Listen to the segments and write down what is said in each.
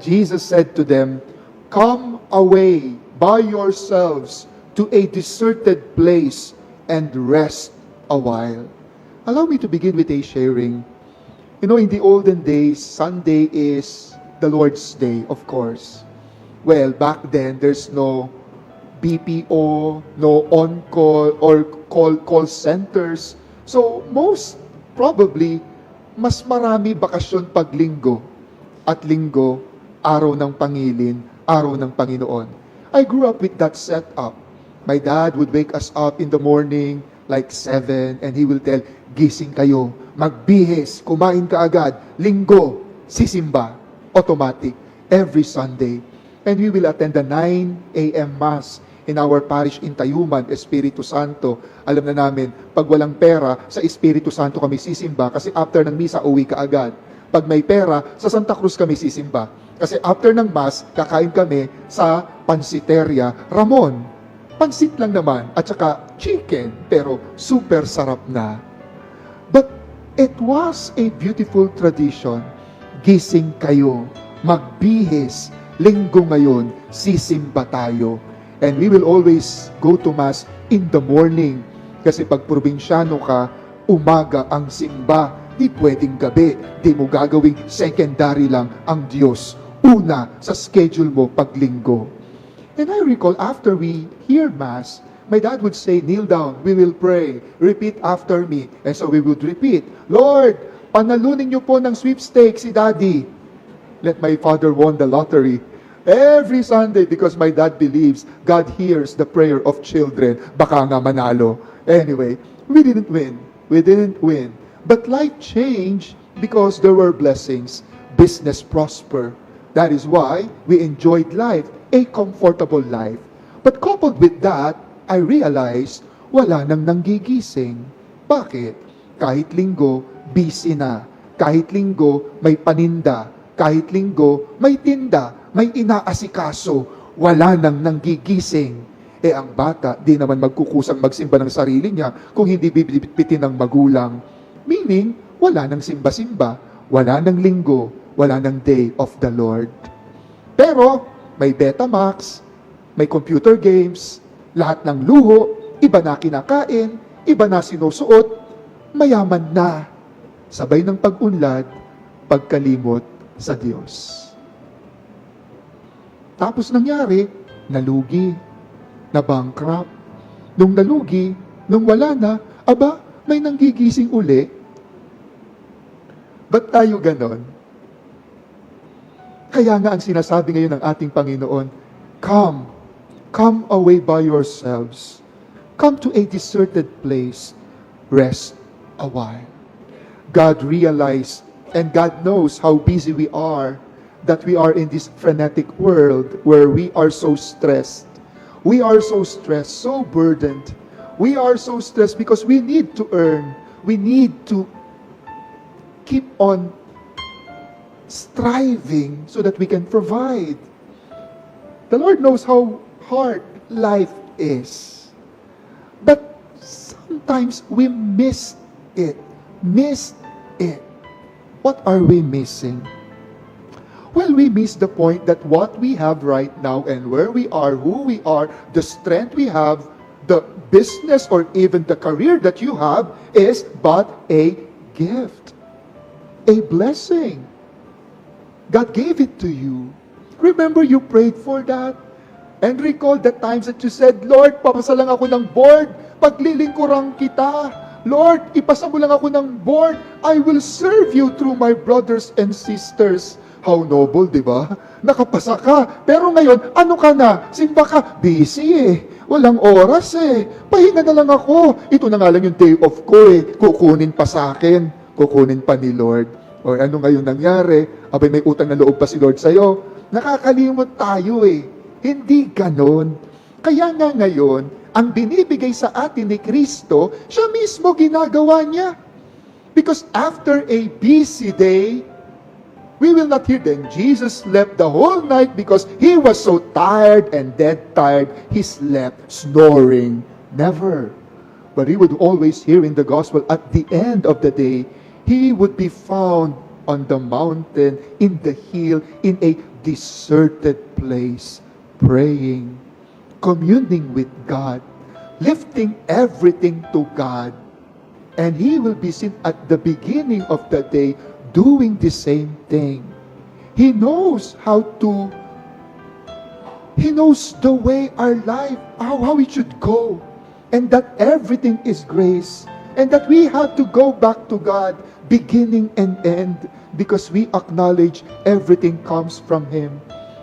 Jesus said to them, "Come away by yourselves to a deserted place and rest a while." Allow me to begin with a sharing. You know, in the olden days, Sunday is the Lord's Day, of course. Well, back then, there's no BPO, no on-call or call centers. So, most probably, mas marami bakasyon pag linggo. At linggo, araw ng pangilin, araw ng Panginoon. I grew up with that setup. My dad would wake us up in the morning, like 7, and he will tell, gising kayo, magbihis, kumain ka agad, linggo, sisimba, automatic, every Sunday. And we will attend the 9 a.m. Mass in our parish in Tayuman, Espiritu Santo. Alam na namin, pag walang pera, sa Espiritu Santo kami sisimba kasi after ng misa, uwi ka agad. Pag may pera, sa Santa Cruz kami sisimba. Kasi after ng Mass, kakain kami sa Pansiteria Ramon. Pansit lang naman, at saka chicken, pero super sarap na. But it was a beautiful tradition. Gising kayo, magbihis, linggo ngayon, sisimba tayo. And we will always go to Mass in the morning. Kasi pag probinsyano ka, umaga ang simba. Di pwedeng gabi. Di mo gagawing secondary lang ang Diyos. Una sa schedule mo pag linggo. And I recall after we hear Mass, my dad would say, kneel down, we will pray. Repeat after me. And so we would repeat, Lord, panalunin niyo po ng sweepstakes si Daddy. Let my father won the lottery. Every Sunday, because my dad believes God hears the prayer of children. Baka nga manalo. Anyway, we didn't win. We didn't win. But life changed because there were blessings. Business prospered. That is why we enjoyed life, a comfortable life. But coupled with that, I realized wala nang nanggigising. Bakit? Kahit linggo, busy na. Kahit linggo, may paninda. Kahit linggo, may tinda. May inaasikaso. Wala nang nanggigising. Eh ang bata, di naman magkukusang magsimba ng sarili niya kung hindi bibitbitin ng magulang. Meaning, wala nang simba-simba, wala nang linggo, wala nang day of the Lord. Pero, may Betamax, may computer games, lahat ng luho, iba na kinakain, iba na sinusuot, mayaman na. Sabay ng pag-unlad, pagkalimot sa Diyos. Tapos nangyari, nalugi, na-bankrupt. Nung nalugi, nung wala na, aba, may nanggigising uli. Ba't tayo ganon? Kaya nga ang sinasabi ngayon ng ating Panginoon, come away by yourselves. Come to a deserted place. Rest a while. God realized and God knows how busy we are, that we are in this frenetic world where we are so stressed. We are so stressed, so burdened. We are so stressed because we need to earn. We need to keep on striving so that we can provide. The Lord knows how hard life is. But sometimes we miss it. What are we missing? Well, we miss the point that what we have right now and where we are, who we are, the strength we have, the business or even the career that you have is but a gift, a blessing. God gave it to you. Remember you prayed for that? And recall the times that you said, Lord, papasa lang ako ng board, paglilingkurang kita. Lord, ipasa mo lang ako ng board. I will serve you through my brothers and sisters. How noble, di ba? Nakapasa ka. Pero ngayon, ano ka na? Simba ka. Busy eh. Walang oras eh. Pahinga na lang ako. Ito na nga lang yung day off ko eh. Kukunin pa sa akin. Kukunin pa ni Lord. O ano ngayon nangyari? Abay may utang na loob pa si Lord sa'yo. Nakakalimot tayo eh. Hindi ganon. Kaya nga ngayon, ang binibigay sa atin ni Kristo, siya mismo ginagawa niya. Because after a busy day, we will not hear then Jesus slept the whole night because he was so tired and dead tired. He slept snoring. Never. But he would always hear in the gospel at the end of the day, he would be found on the mountain, in the hill, in a deserted place, praying, communing with God, lifting everything to God. And He will be seen at the beginning of the day doing the same thing. He knows He knows the way our life, how it should go. And that everything is grace. And that we have to go back to God, beginning and end, because we acknowledge everything comes from Him.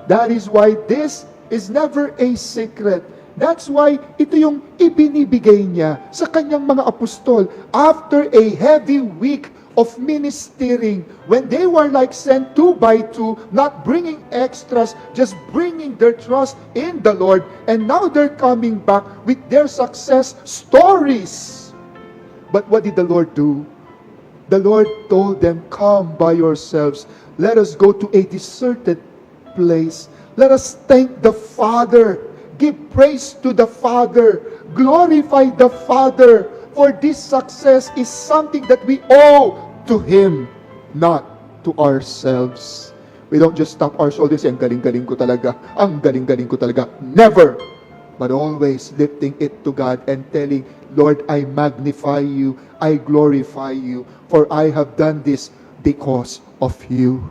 That is why this is never a secret. That's why ito yung ibinibigay niya sa kanyang mga apostol after a heavy week of ministering, when they were like sent 2 by 2, not bringing extras, just bringing their trust in the Lord. And now they're coming back with their success stories. But what did the Lord do? The Lord told them, come by yourselves. Let us go to a deserted place. Let us thank the Father. Give praise to the Father. Glorify the Father. For this success is something that we owe to Him, not to ourselves. We don't just tap our shoulders and galing-galing ko talaga. Ang galing-galing ko talaga. Never. But always lifting it to God and telling, Lord, I magnify you. I glorify you. For I have done this because of you.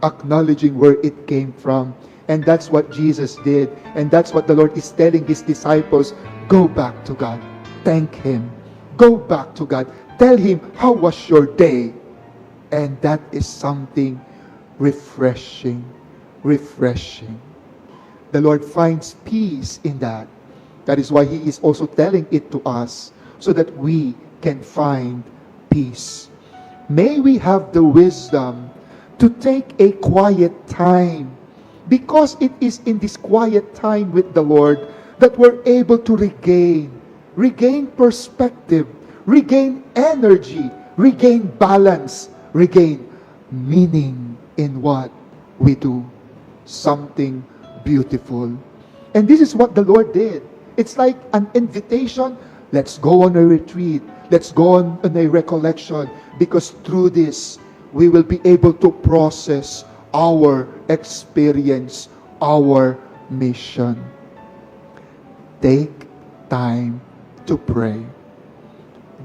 Acknowledging where it came from. And that's what Jesus did. And that's what the Lord is telling His disciples. Go back to God. Thank Him. Go back to God. Tell Him, how was your day? And that is something refreshing. Refreshing. The Lord finds peace in that. That is why He is also telling it to us, so that we can find peace. May we have the wisdom to take a quiet time, because it is in this quiet time with the Lord that we're able to regain perspective, regain energy, regain balance, regain meaning in what we do. Something beautiful. And this is what the Lord did. It's like an invitation. Let's go on a retreat. Let's go on a recollection. Because through this, we will be able to process our experience, our mission. Take time to pray.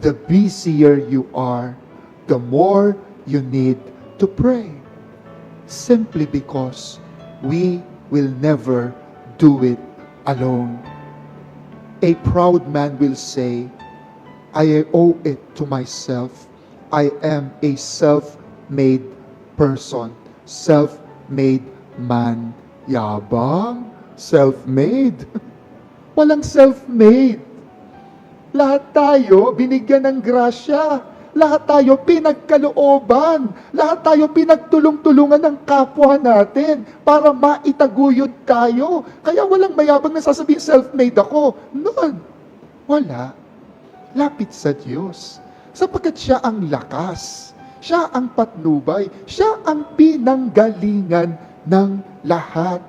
The busier you are, the more you need to pray. Simply because we will never do it alone. A proud man will say, I owe it to myself. I am a self-made person. Self-made man. Yabang? Self-made? Walang self-made. Lahat tayo binigyan ng grasya. Lahat tayo pinagkalooban. Lahat tayo pinagtulong-tulungan ng kapwa natin para maitaguyod tayo. Kaya walang mayabang na sasabihin, self-made ako. None. Wala. Lapit sa Diyos. Sapagkat siya ang lakas. Siya ang patnubay. Siya ang pinanggalingan ng lahat.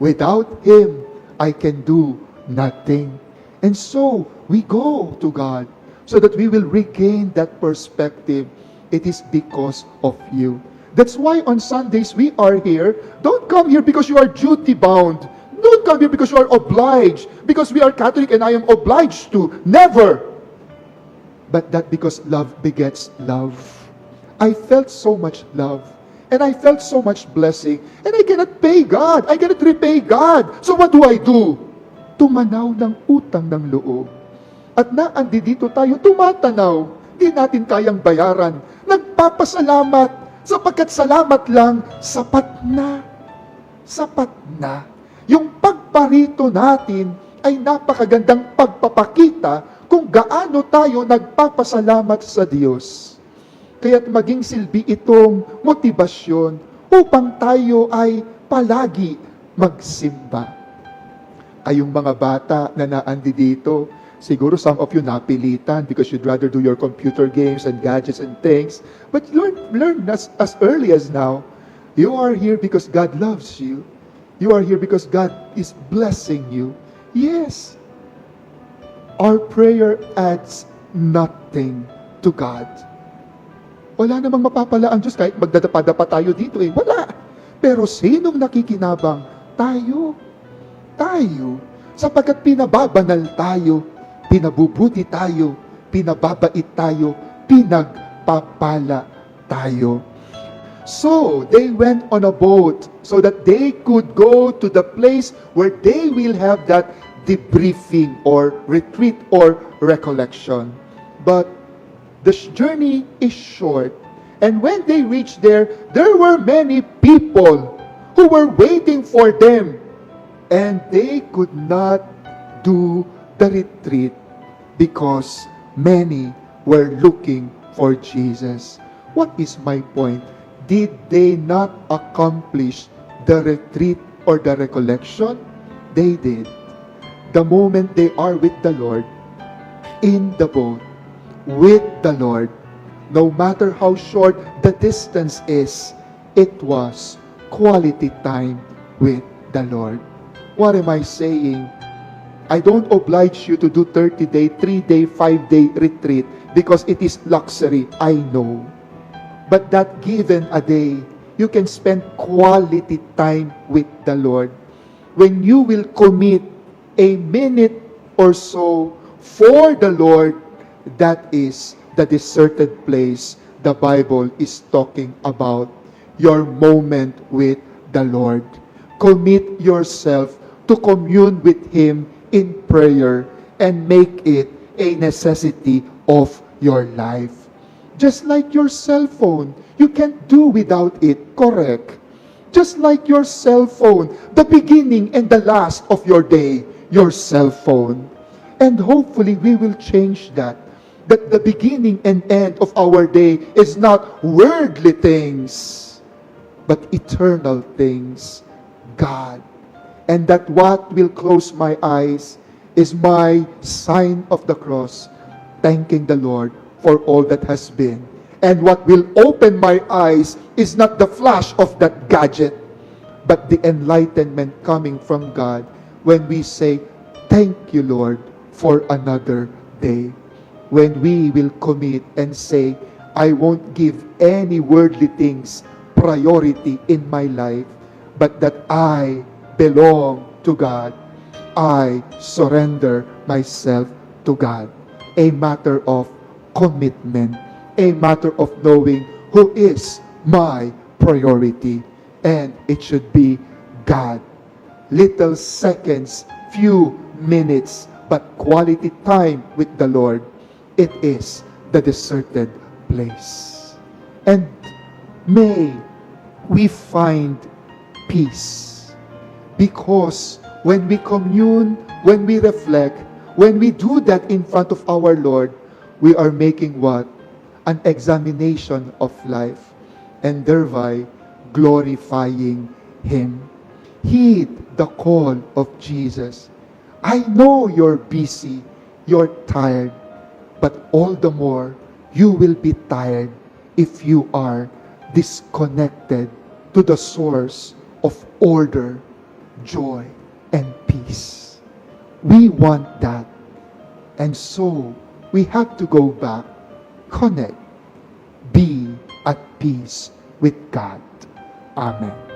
Without Him, I can do nothing. And so, we go to God so that we will regain that perspective. It is because of you. That's why on Sundays we are here. Don't come here because you are duty bound. Don't come here because you are obliged. Because we are Catholic and I am obliged to. Never. But that because love begets love. I felt so much love. And I felt so much blessing. And I cannot pay God. I cannot repay God. So what do? Tumanaw ng utang ng loob. At naandi dito tayo, tumatanaw. Di natin kayang bayaran. Nagpapasalamat. Sapagkat salamat lang, sapat na. Sapat na. Yung pagparito natin ay napakagandang pagpapakita kung gaano tayo nagpapasalamat sa Diyos. Kaya't maging silbi itong motibasyon upang tayo ay palagi magsimba. Kayong mga bata na naandi dito, siguro some of you napilitan because you'd rather do your computer games and gadgets and things. But learn as early as now. You are here because God loves you. You are here because God is blessing you. Yes. Our prayer adds nothing to God. Wala namang mapapala ang Diyos kahit magdadapa-dapa tayo dito eh. Wala. Pero sinong nakikinabang? Tayo. Tayo. Sapagkat pinababanal tayo, pinabubuti tayo, pinababait tayo, pinagpapala tayo. So, they went on a boat so that they could go to the place where they will have that debriefing or retreat or recollection. But the journey is short. And when they reached there were many people who were waiting for them. And they could not do the retreat because many were looking for Jesus. What is my point? Did they not accomplish the retreat or the recollection? They did. The moment they are with the Lord, in the boat, with the Lord, no matter how short the distance is, it was quality time with the Lord. What am I saying? I don't oblige you to do 30-day, 3-day, 5-day retreat because it is luxury, I know. But that given a day, you can spend quality time with the Lord. When you will commit a minute or so for the Lord, that is the deserted place the Bible is talking about. Your moment with the Lord. Commit yourself to commune with Him in prayer and make it a necessity of your life. Just like your cell phone, you can't do without it, correct? Just like your cell phone, the beginning and the last of your day, your cell phone. And hopefully we will change that. That the beginning and end of our day is not worldly things, but eternal things, God. And that what will close my eyes is my sign of the cross, thanking the Lord for all that has been. And what will open my eyes is not the flash of that gadget, but the enlightenment coming from God when we say, thank you, Lord, for another day. When we will commit and say, I won't give any worldly things priority in my life, but that I belong to God. I surrender myself to God. A matter of commitment, a matter of knowing who is my priority. And it should be God. Little seconds, few minutes, but quality time with the Lord. It is the deserted place. And may we find peace. Because when we commune, when we reflect, when we do that in front of our Lord, we are making what? An examination of life, and thereby glorifying Him. Heed the call of Jesus. I know you're busy, you're tired, but all the more you will be tired if you are disconnected to the source of order, joy, and peace. We want that. And so, we have to go back, connect, be at peace with God. Amen.